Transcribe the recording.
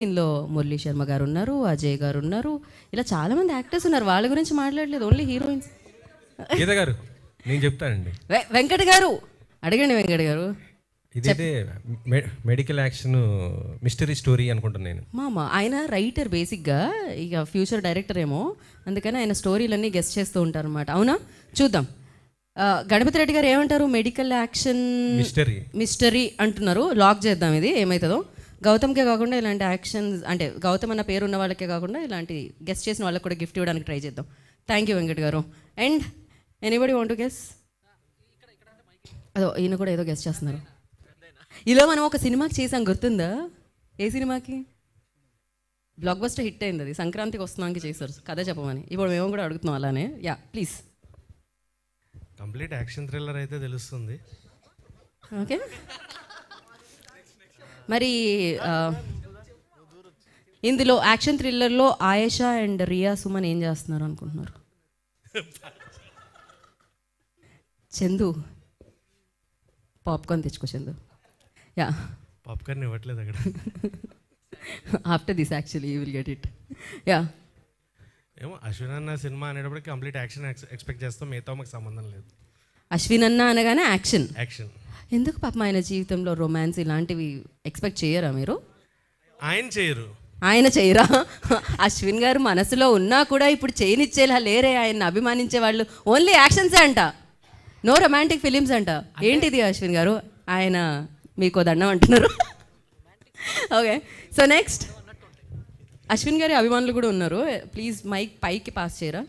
ఇందులో మురళీ శర్మ గారు ఉన్నారు, అజయ్ గారు ఉన్నారు, ఇలా చాలా మంది యాక్టర్స్ ఉన్నారు. వాళ్ళ గురించి మాట్లాడలేదు, ఓన్లీ హీరోయిన్స్. గీత గారు నేను చెప్తానండి. వెంకట గారు అడగండి. వెంకట గారు ఇదైతే మెడికల్ యాక్షన్ మిస్టరీ స్టోరీ అనుకుంటాను నేను. మామ ఆయన రైటర్ బేసిక్గా, ఇక ఫ్యూచర్ డైరెక్టర్ ఏమో, అందుకని ఆయన స్టోరీలన్నీ గెస్ట్ చేస్తూ ఉంటారు అనమాట. అవునా, చూద్దాం. గణపతి రెడ్డి గారు ఏమంటారు? మెడికల్ యాక్షన్ మిస్టరీ అంటున్నారు. లాక్ చేద్దాం, ఇది ఏమవుతుందో. గౌతమ్కే కాకుండా ఇలాంటి యాక్షన్స్, అంటే గౌతమ్ అన్న పేరు ఉన్న వాళ్ళకే కాకుండా ఇలాంటి గెస్ట్ చేసిన వాళ్ళకి కూడా గిఫ్ట్ ఇవ్వడానికి ట్రై చేద్దాం. థ్యాంక్ యూ వెంకట్ గారు. And anybody want to guess? అదో ఈయన కూడా ఏదో గెస్ట్ చేస్తున్నారు. ఇలా మనం ఒక సినిమాకి చేసాం, గుర్తుందా? ఏ సినిమాకి? బ్లాక్ బస్టర్ హిట్ అయింది, అది సంక్రాంతికి వస్తున్నానికి చేశారు, కథ చెప్పమని. ఇప్పుడు మేము కూడా అడుగుతున్నాం అలానే. Yeah please. Complete action thriller అయితే తెలుస్తుంది. ఓకే, మరి ఇందులో యాక్షన్ థ్రిల్లర్లో ఆయేషా అండ్ రియా సుమన్ ఏం చేస్తున్నారు అనుకుంటున్నారు? చందు, పాప్కార్న్ తెచ్చుకో చందు. యా, పాప్కార్న్ ఇవ్వట్లేదు అక్కడ. After this actually you will get it. Yeah, ఏమో అశ్విన్ అన్న సినిమా అనేటప్పటికి కంప్లీట్ యాక్షన్ ఎక్స్పెక్ట్ చేస్తాం, మిగతా మాకు సంబంధం లేదు. అశ్విన్ అన్న అనగానే యాక్షన్. యాక్షన్ ఎందుకు పాపం ఆయన జీవితంలో రొమాన్స్ ఇలాంటివి ఎక్స్పెక్ట్ చేయరా మీరు? ఆయన చేయరు. ఆయన చేయరా? అశ్విన్ గారు మనసులో ఉన్నా కూడా ఇప్పుడు చేయనిచ్చేలా లేరే. ఆయన్ని అభిమానించే వాళ్ళు ఓన్లీ యాక్షన్సే అంట, నో రొమాంటిక్ ఫిలిమ్స్ అంట. ఏంటిది అశ్విన్ గారు? ఆయన మీకు దండం అంటున్నారు. ఓకే, సో నెక్స్ట్ అశ్విన్ గారి అభిమానులు కూడా ఉన్నారు. ప్లీజ్ మైక్ పైకి పాస్ చేయరా?